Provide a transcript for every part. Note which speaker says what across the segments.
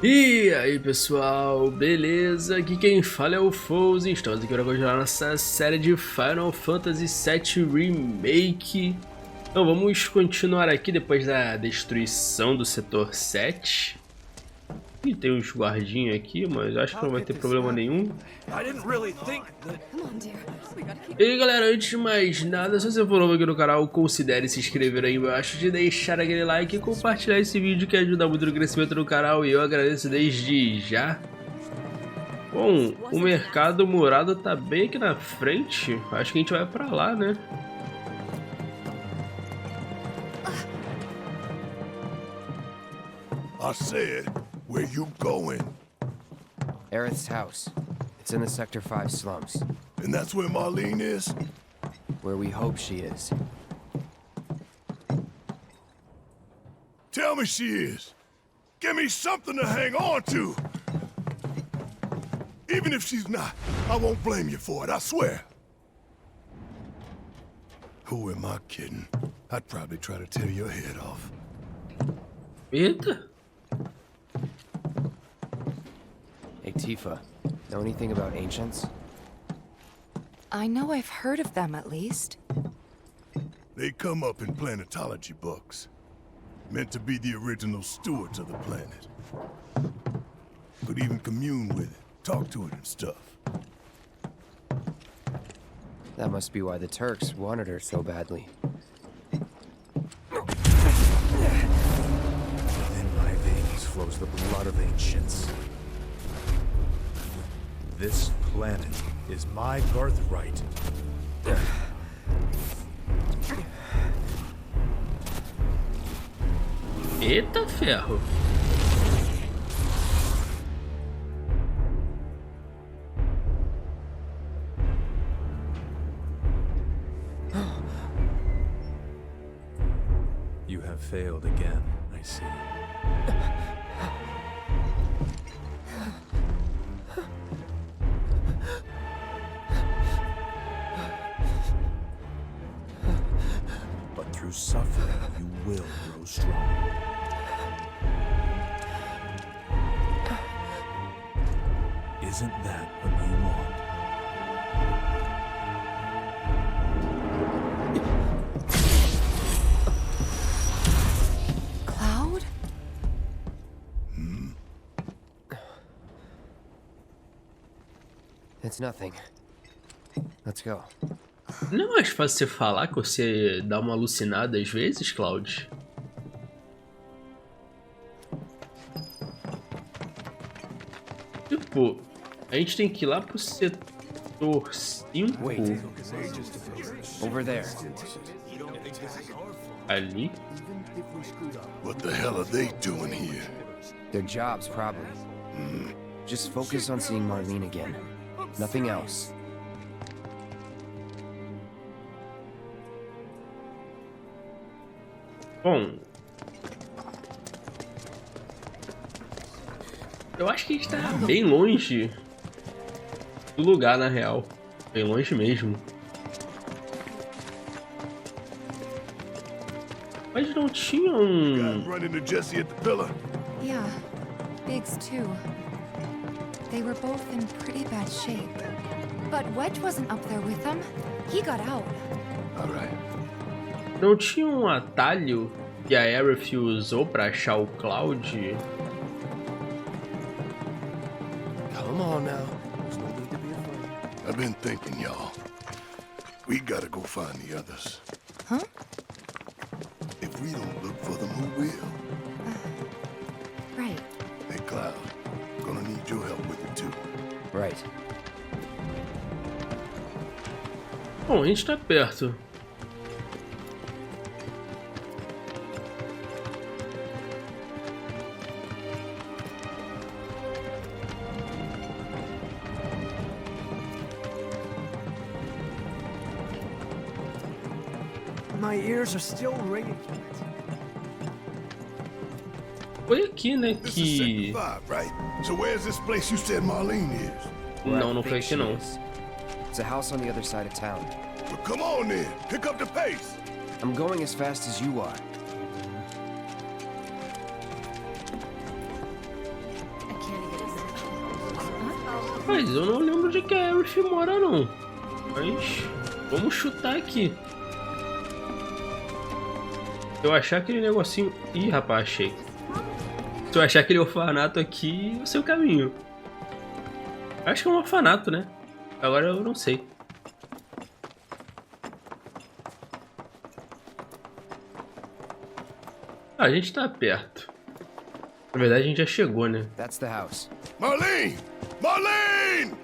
Speaker 1: E aí pessoal, beleza? Aqui quem fala é o Fouz e estamos aqui para continuar nossa série de Final Fantasy VII Remake. Então vamos continuar aqui depois da destruição do setor 7. E tem uns guardinhas aqui, mas acho que não vai ter problema nenhum. E aí galera, antes de mais nada, se você for novo aqui no canal, considere se inscrever aí embaixo, de deixar aquele like e compartilhar esse vídeo que ajuda muito no crescimento do canal e eu agradeço desde já. Bom, o mercado murado tá bem aqui na frente, acho que a gente vai pra lá, né?
Speaker 2: I said, where you going?
Speaker 3: Aerith's house. It's in the Sector 5 slums.
Speaker 2: And that's where Marlene is?
Speaker 3: Where we hope she is.
Speaker 2: Tell me she is. Give me something to hang on to. Even if she's not, I won't blame you for it, I swear. Who am I kidding? I'd probably try to tear your head off.
Speaker 1: Eita!
Speaker 3: Hey, Tifa. Know anything about ancients?
Speaker 4: I know I've heard of them at least.
Speaker 2: They come up in planetology books. Meant to be the original stewards of the planet. Could even commune with it, talk to it and stuff.
Speaker 3: That must be why the Turks wanted her so badly.
Speaker 5: In my veins flows the blood of ancients. This planet is my birthright.
Speaker 1: Eita ferro!
Speaker 5: You have failed again, I see. But through suffering, you will grow strong. Isn't that what you want?
Speaker 4: Cloud?
Speaker 3: It's nothing. Let's go.
Speaker 1: Não é mais fácil você falar que você dá uma alucinada às vezes, Cloud? Tipo, a gente tem que ir lá pro setor 5
Speaker 3: Wait. Over there.
Speaker 1: ali.
Speaker 2: What the hell are they doing here?
Speaker 3: Their jobs, probably. Just focus on seeing Marlene again. Nothing else.
Speaker 1: Bom, eu acho que a gente tá bem longe do lugar, na real. Bem longe mesmo. Mas não tinha
Speaker 2: Guys run into Jesse at the pillar?
Speaker 4: Yeah, Biggs too. They were both in pretty bad shape. But Wedge wasn't up there with them. He got out.
Speaker 2: All right.
Speaker 1: Não tinha um atalho que a Aerith usou pra achar o Cloud?
Speaker 3: Come on now. There's no need to be afraid.
Speaker 2: I've been thinking, y'all. We gotta go find the others.
Speaker 4: Huh?
Speaker 2: If we don't look for them, who will?
Speaker 4: Right.
Speaker 2: Hey, Cloud. Gonna need your help with it, too.
Speaker 3: Right.
Speaker 1: Bom, a gente tá perto.
Speaker 5: My ears are still ringing.
Speaker 1: Foi aqui, né,
Speaker 2: This is
Speaker 1: que...
Speaker 2: Sector 5, right? So where's this place you said Marlene is?
Speaker 3: Where I
Speaker 1: Não, não foi
Speaker 3: think
Speaker 1: aqui
Speaker 3: she
Speaker 1: não.
Speaker 3: is. It's a house on the other side of town.
Speaker 2: Well, come on then. Pick up the pace.
Speaker 3: I'm going as fast as you are.
Speaker 1: Mas eu não lembro de que a Aerith mora, não. Mas vamos chutar aqui. Se eu achar aquele negocinho... Ih, rapaz, achei. Se eu achar aquele orfanato aqui, eu sei o caminho. Acho que é um orfanato, né? Agora eu não sei. Ah, a gente tá perto. Na verdade, a gente já chegou, né?
Speaker 3: That's the house.
Speaker 2: Marlene! Marlene!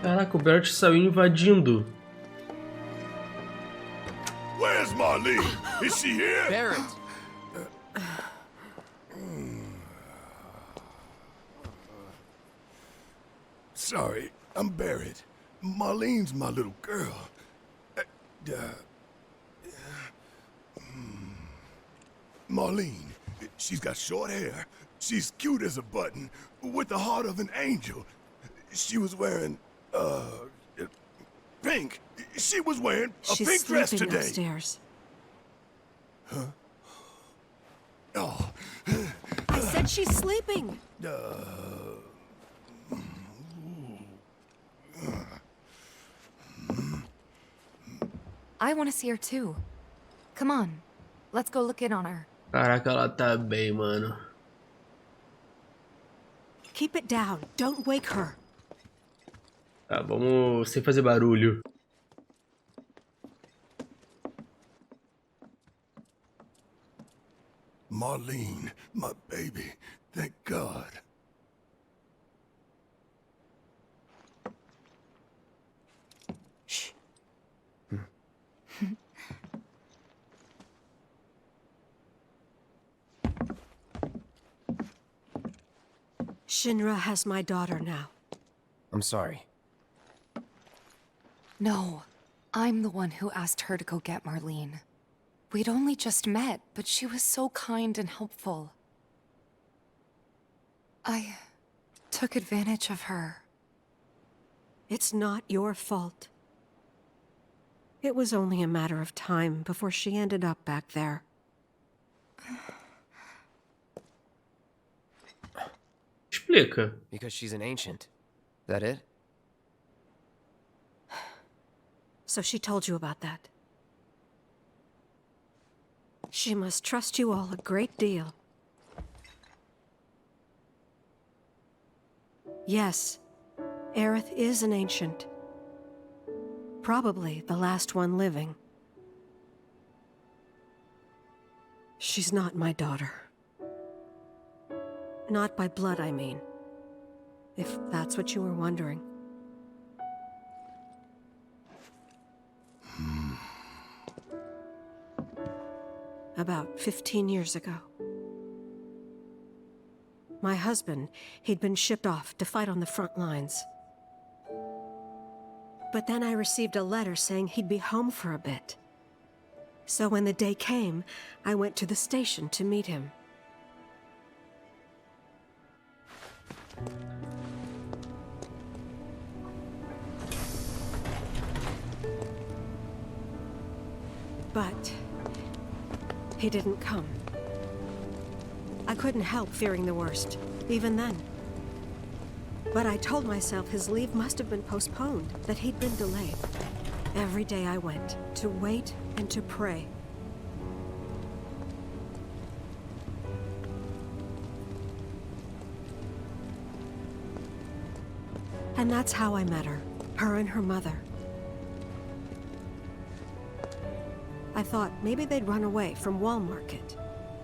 Speaker 1: Caraca, o Barrett saiu invadindo.
Speaker 2: Where's Marlene? Is she here?
Speaker 3: Barrett!
Speaker 2: Sorry, I'm Barrett. Marlene's my little girl. Marlene, she's got short hair. She's cute as a button, with the heart of an angel. She was wearing, pink. She was wearing a pink dress today.
Speaker 6: Upstairs.
Speaker 2: Oh,
Speaker 6: I said she's sleeping.
Speaker 4: I want to see her too. Come on, let's go look in on her.
Speaker 1: Caraca, ela tá bem, mano.
Speaker 6: Keep it down. Don't wake her.
Speaker 1: Tá, vamos sem fazer barulho.
Speaker 2: Marlene, my baby. Thank God.
Speaker 6: Shh. Shinra has my daughter now.
Speaker 3: I'm sorry.
Speaker 4: No, I'm the one who asked her to go get Marlene. We'd only just met, but she was so kind and helpful. I took advantage of her.
Speaker 6: It's not your fault. It was only a matter of time before she ended up back there.
Speaker 1: Explica.
Speaker 3: Because she's an ancient. That it?
Speaker 6: So she told you about that. She must trust you all a great deal. Yes, Aerith is an ancient. Probably the last one living. She's not my daughter. Not by blood, I mean. If that's what you were wondering. About 15 years ago. My husband, he'd been shipped off to fight on the front lines. But then I received a letter saying he'd be home for a bit. So when the day came, I went to the station to meet him. But he didn't come. I couldn't help fearing the worst, even then. But I told myself his leave must have been postponed, that he'd been delayed. Every day I went, to wait and to pray. And that's how I met her and her mother. I thought maybe they'd run away from Wall Market,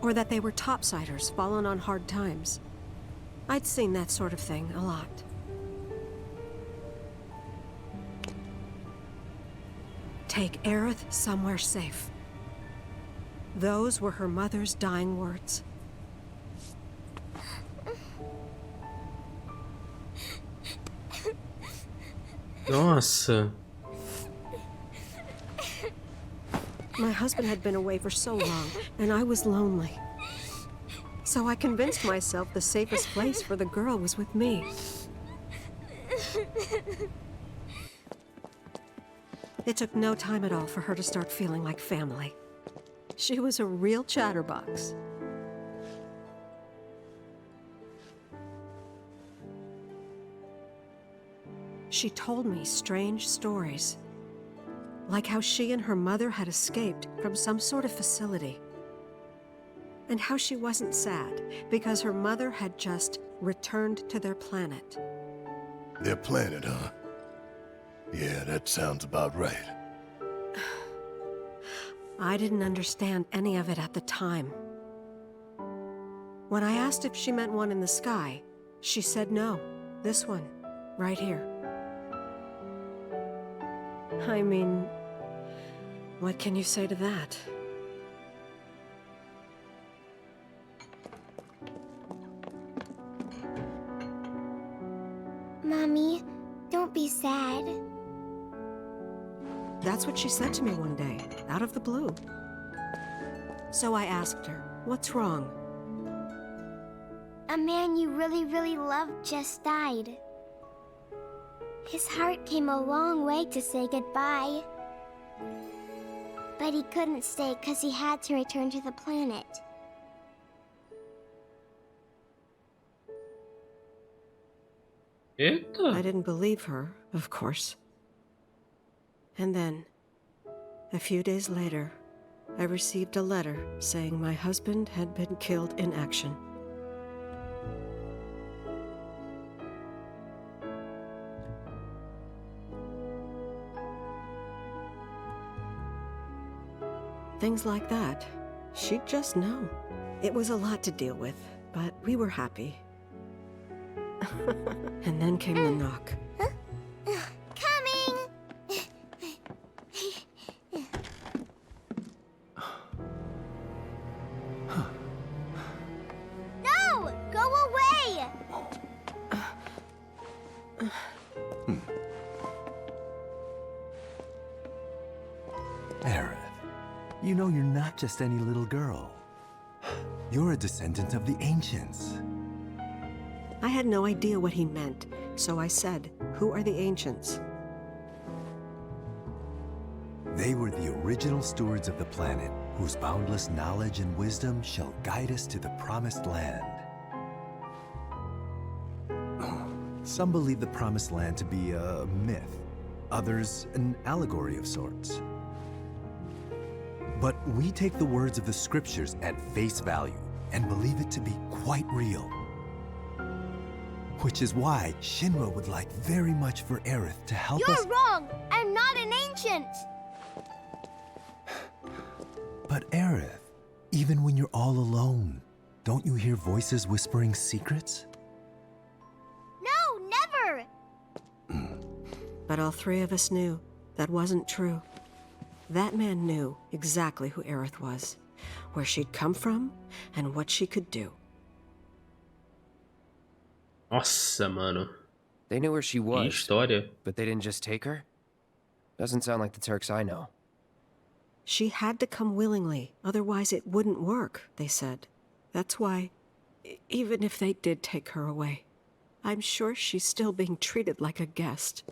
Speaker 6: or that they were topsiders fallen on hard times. I'd seen that sort of thing a lot. Take Aerith somewhere safe. Those were her mother's dying words.
Speaker 1: Nossa.
Speaker 6: My husband had been away for so long, and I was lonely. So I convinced myself the safest place for the girl was with me. It took no time at all for her to start feeling like family. She was a real chatterbox. she told me strange stories. Like how she and her mother had escaped from some sort of facility. And how she wasn't sad because her mother had just returned to their planet.
Speaker 2: Their planet, huh? Yeah, that sounds about right.
Speaker 6: I didn't understand any of it at the time. When I asked if she meant one in the sky, she said no. This one, right here. I mean, what can you say to that?
Speaker 7: Mommy, don't be sad.
Speaker 6: That's what she said to me one day, out of the blue. So I asked her, what's wrong?
Speaker 7: A man you really, really loved just died. His heart came a long way to say goodbye. But he couldn't stay because he had to return to the planet.
Speaker 1: Eita.
Speaker 6: I didn't believe her, of course. And then, a few days later, I received a letter saying my husband had been killed in action. Things like that, she'd just know. It was a lot to deal with, but we were happy. And then came the knock.
Speaker 7: Coming! No! Go away!
Speaker 5: Aerith, you know you're not just any little girl. You're a descendant of the ancients.
Speaker 6: I had no idea what he meant, so I said, "Who are the ancients?"
Speaker 5: They were the original stewards of the planet, whose boundless knowledge and wisdom shall guide us to the promised land. Some believe the promised land to be a myth, others an allegory of sorts. But we take the words of the scriptures at face value and believe it to be quite real. Which is why Shinra would like very much for Aerith to help us—
Speaker 7: You're wrong! I'm not an ancient!
Speaker 5: But Aerith, even when you're all alone, don't you hear voices whispering secrets?
Speaker 7: No, never!
Speaker 6: But all three of us knew that wasn't true. That man knew exactly who Aerith was, where she'd come from, and what she could do.
Speaker 1: Nossa, mano.
Speaker 3: They knew where she
Speaker 1: Que
Speaker 3: was,
Speaker 1: história.
Speaker 3: but they didn't just take her? Doesn't sound like the Turks I know.
Speaker 6: She had to come willingly, otherwise it wouldn't work, they said. That's why, even if they did take her away, I'm sure she's still being treated like a guest.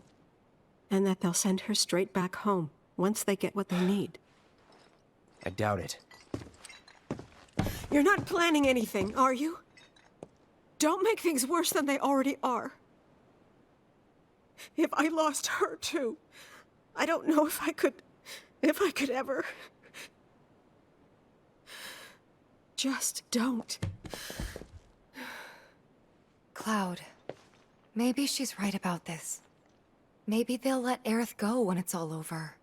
Speaker 6: And that they'll send her straight back home once they get what they need.
Speaker 3: I doubt it.
Speaker 6: You're not planning anything, are you? Don't make things worse than they already are. If I lost her too, I don't know if I could ever. Just don't.
Speaker 4: Cloud, maybe she's right about this. Maybe they'll let Aerith go when it's all over.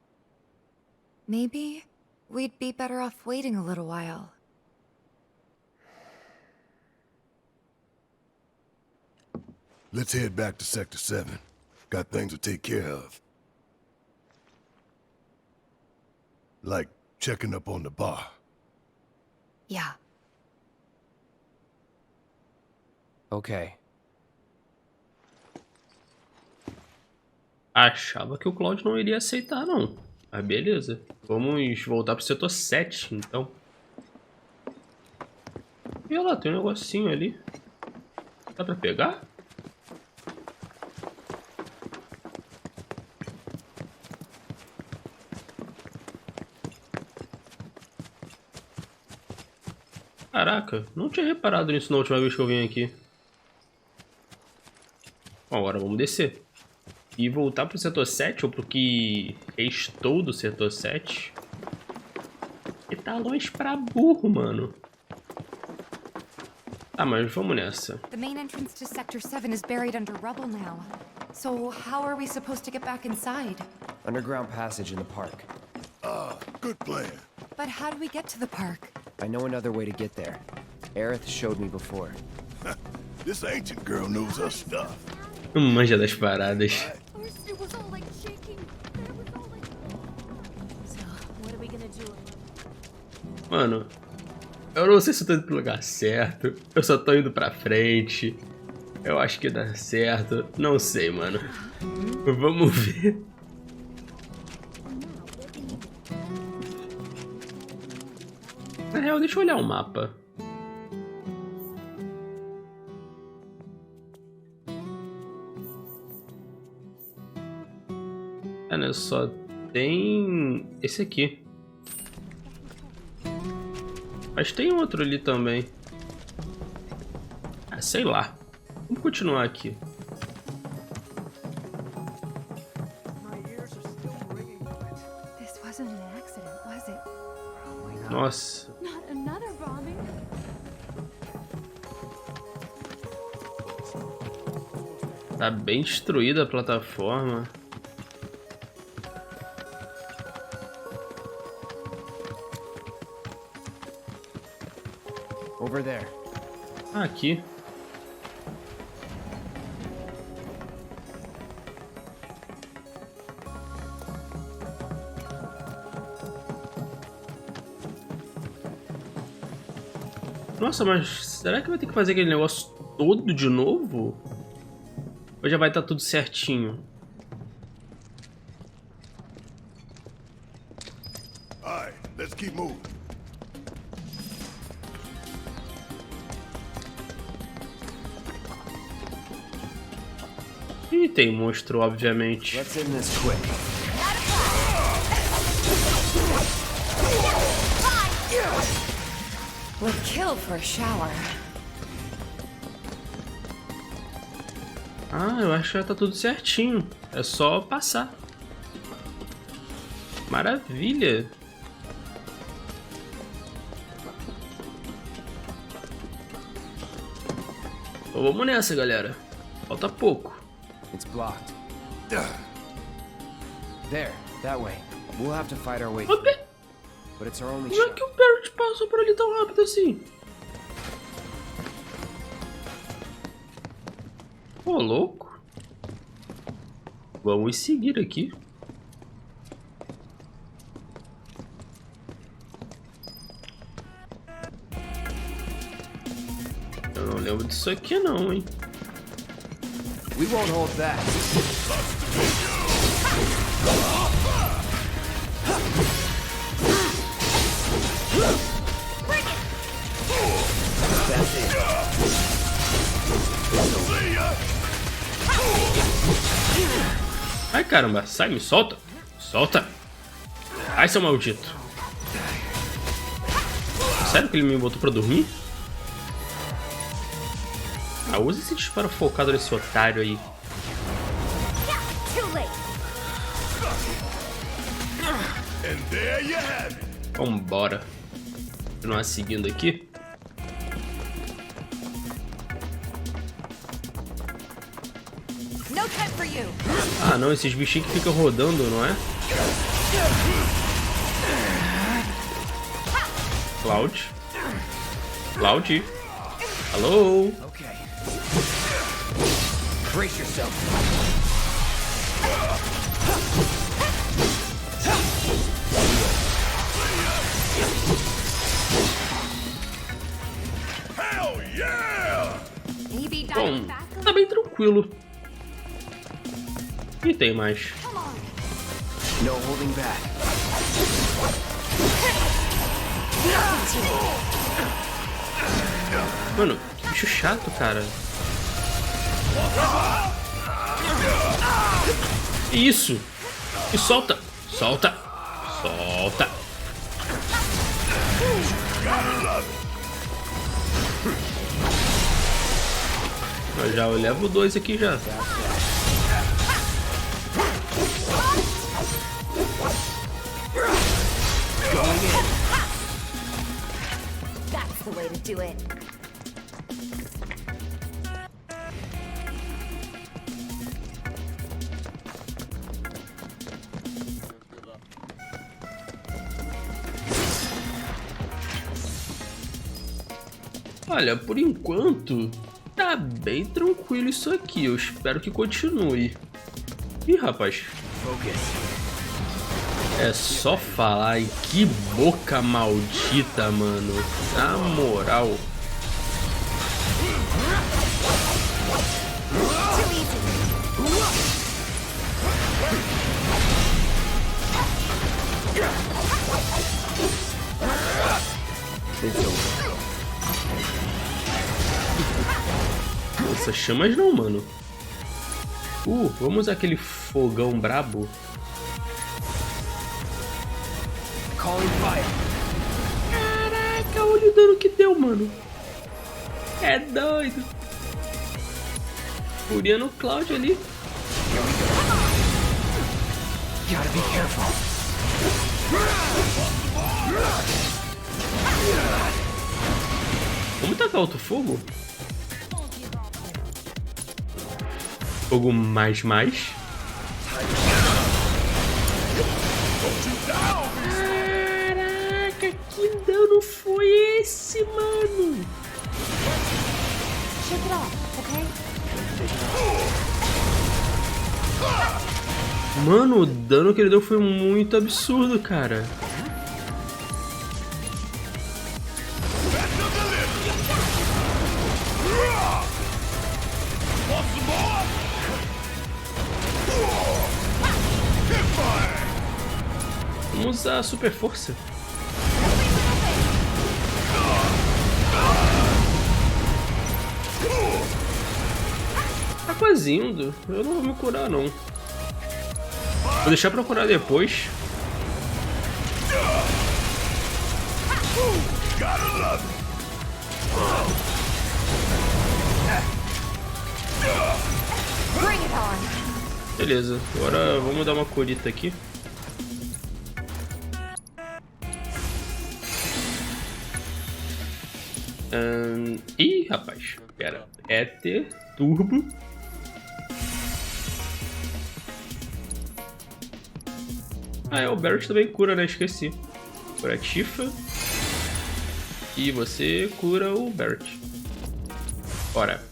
Speaker 4: Maybe we'd be better off waiting a little while.
Speaker 2: Let's head back to Sector 7. Got things to take care of. Like checking up on the bar.
Speaker 4: Yeah.
Speaker 3: Okay.
Speaker 1: Achava que o Cloud não iria aceitar, não. Mas beleza. Vamos voltar pro setor 7, então. E olha lá, tem um negocinho ali. Dá pra pegar? Caraca, não tinha reparado nisso na última vez que eu vim aqui. Bom, agora vamos descer. e voltar pro setor 7, ou pro que restou do setor 7. E tá longe pra burro, mano. Tá, mas vamos nessa.
Speaker 4: The main entrance to Sector 7 is buried under rubble now. So how are we supposed to get back inside?
Speaker 3: Underground passage in the park.
Speaker 2: Good plan.
Speaker 4: But how do we get to the park?
Speaker 3: I know another way to get there. Aerith showed me before.
Speaker 2: This ancient girl knows her stuff.
Speaker 1: Manja das paradas.
Speaker 7: It was all like shaking. It was all like... So, what are we gonna do?
Speaker 1: Mano, eu não sei se eu tô indo pro lugar certo. Eu só tô indo pra frente. Eu acho que dá certo. Não sei, mano. Vamos ver. Na real, deixa eu olhar o mapa. Ah, né? Só tem esse aqui. Mas tem outro ali também. Ah, sei lá. Vamos continuar aqui.
Speaker 4: This wasn't an accident, was it?
Speaker 1: Nossa.
Speaker 7: Not another bombing.
Speaker 1: Tá bem destruída a plataforma.
Speaker 3: Over there.
Speaker 1: Ah, aqui. Nossa, mas será que vai ter que fazer aquele negócio todo de novo? Ou já vai estar tudo certinho?
Speaker 2: Alright, let's keep moving.
Speaker 1: E tem monstro, obviamente.
Speaker 3: Let's end this quick.
Speaker 4: Would kill for a shower.
Speaker 1: Ah, eu acho que já tá tudo certinho. É só passar. Maravilha. Então vamos nessa, galera. Falta pouco.
Speaker 3: It's blocked. There, that way. We'll have to fight our way through.
Speaker 1: Opa!
Speaker 3: But it's our only
Speaker 1: Como é
Speaker 3: shot.
Speaker 1: que o Barrett passou por ali tão rápido assim? Pô, louco. Vamos seguir aqui. Eu não lembro disso aqui não, hein?
Speaker 3: We won't hold back. That's it.
Speaker 1: Ai, caramba, sai, me solta. Solta. Ai, seu maldito. Sério que ele me botou pra dormir? Ah, usa esse disparo focado nesse otário aí.
Speaker 2: And there you have it.
Speaker 1: Vambora. Continuar seguindo aqui.
Speaker 4: No time for you.
Speaker 1: Ah, não, esses bichinhos que ficam rodando, não é? Cloud. Cloud. Alô?
Speaker 3: Okay. Brace yourself.
Speaker 2: Hell yeah!
Speaker 4: Maybe
Speaker 1: Bom,
Speaker 4: diving back a
Speaker 1: tá bem tranquilo. E tem mais.
Speaker 3: No holding back.
Speaker 1: Mano, que bicho chato, cara. Isso! E solta! Solta! Solta! Eu já levo 2 aqui já.
Speaker 8: That's the way to do it.
Speaker 1: Olha, por enquanto, tá bem tranquilo isso aqui. Eu espero que continue. Ih, rapaz. É só falar, hein? Que boca maldita, mano. Na moral. Nossa, chamas não, mano. Vamos usar aquele fogão brabo. Caraca, olha o dano que deu, mano. É doido. Furia no Cloud ali. Vamos tacar outro fogo? Fogo mais. Caraca, que dano foi esse, mano?
Speaker 8: Shake it off, okay?
Speaker 1: Mano, o dano que ele deu foi muito absurdo, cara. Vamos usar a super força. Tá quase indo. Eu não vou me curar, não. Vou deixar pra curar depois. Beleza, agora vamos dar uma curita aqui. Ih, rapaz, pera. PT turbo. O Barrett também cura, né? Esqueci. Cura a Tifa. E você cura o Barrett. Bora.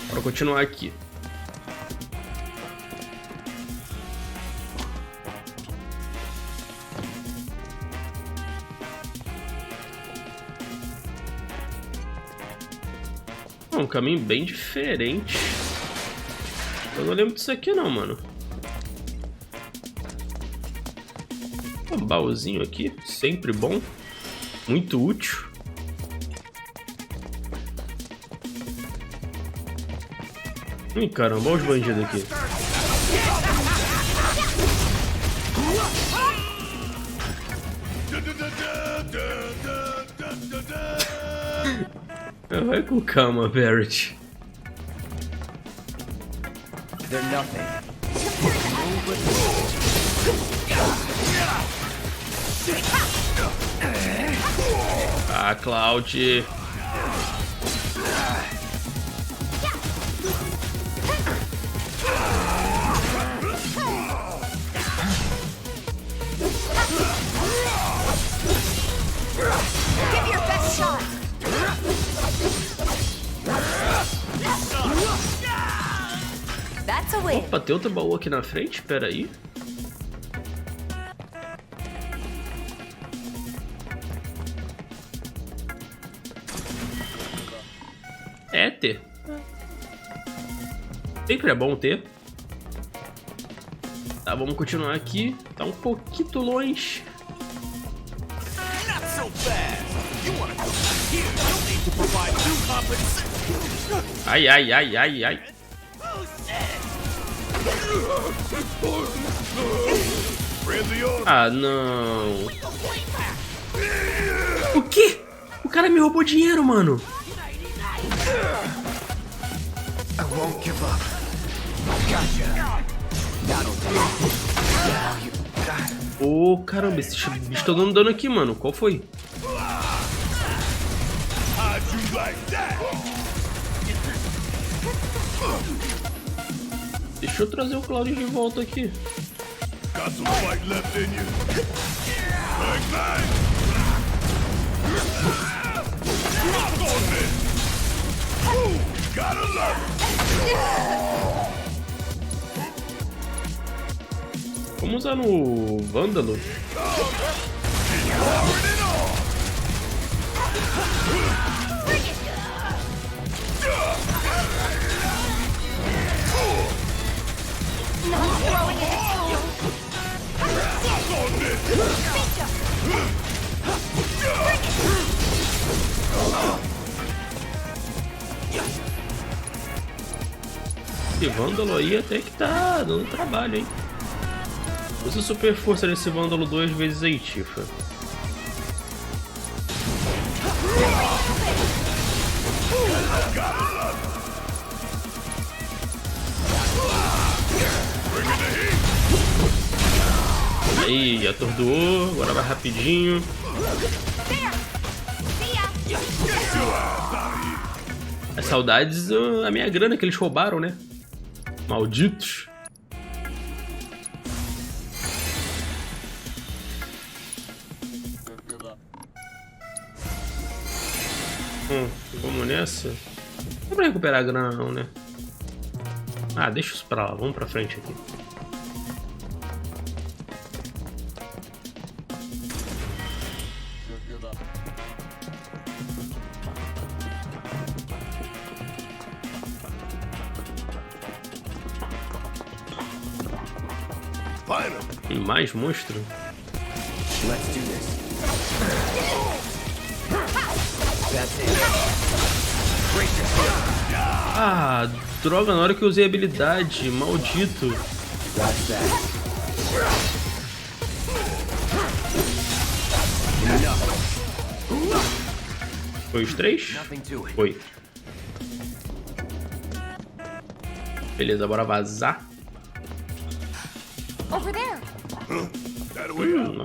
Speaker 1: Bora continuar aqui. Um caminho bem diferente. Eu não lembro disso aqui não, mano. Um baúzinho aqui, sempre bom. Muito útil. Ih, caramba, olha os bandidos aqui. Vai com calma, Aerith.
Speaker 3: They're nothing.
Speaker 1: Cloud.
Speaker 8: Give your best shot. That's a win.
Speaker 1: Opa, tem outro baú aqui na frente? Pera aí. Ter. Sempre é bom ter. Tá, vamos continuar aqui. Tá um pouquinho longe. Ai. Ah, não. O quê? O cara me roubou dinheiro, mano.
Speaker 3: I won't give up. Gotcha. That'll do.
Speaker 1: Ô, caramba, esse bicho tá dando dano aqui, mano. Qual foi? Deixa eu trazer o Cloud de volta aqui. Vamos usar no Vândalo. Esse Vândalo aí até que tá dando trabalho, hein? Usa super força nesse Vândalo 2 vezes aí, Tifa. Aí, atordoou, agora vai rapidinho. As saudades da minha grana que eles roubaram, né? Malditos. Vamos nessa. Não é pra recuperar a grana não, né? Ah, deixa isso pra lá, vamos pra frente aqui. Tem mais monstro?
Speaker 3: Let's do this.
Speaker 1: Ah, droga, na hora que eu usei a habilidade, maldito. Foi os 3? Foi. Beleza, bora vazar.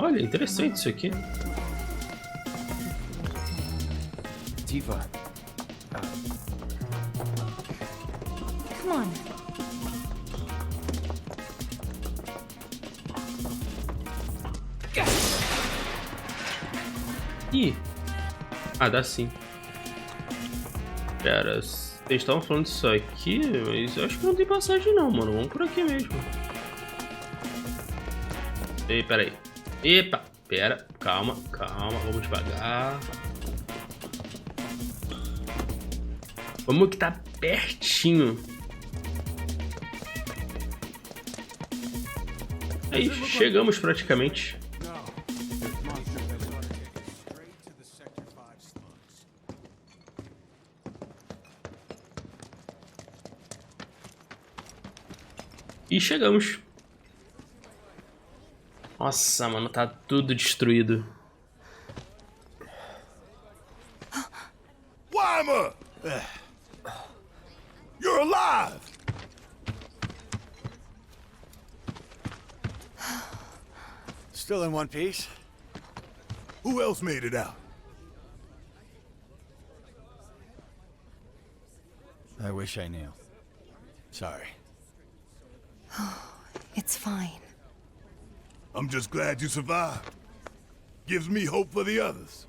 Speaker 1: Olha, interessante isso aqui.
Speaker 3: Tifa.
Speaker 4: Come on.
Speaker 1: Ih. Ah, dá sim. Pera, eles estavam falando disso aqui, mas eu acho que não tem passagem não, mano. Vamos por aqui mesmo. Ei, pera aí. Epa, pera, calma, vamos devagar. Vamos que tá pertinho. Aí, chegamos praticamente. E chegamos. Nossa, mano, tá tudo destruído.
Speaker 2: Wymer! You're alive!
Speaker 9: Still in one piece?
Speaker 2: Who else made it out?
Speaker 9: I wish I knew. Sorry.
Speaker 4: It's fine.
Speaker 2: I'm just glad you survived. Gives me hope for the others.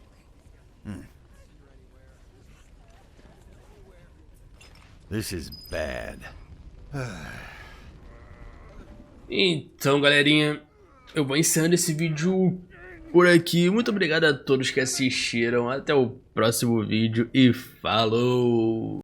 Speaker 9: This is bad.
Speaker 1: Então, galerinha, eu vou encerrando esse vídeo por aqui. Muito obrigado a todos que assistiram. Até o próximo vídeo e falou!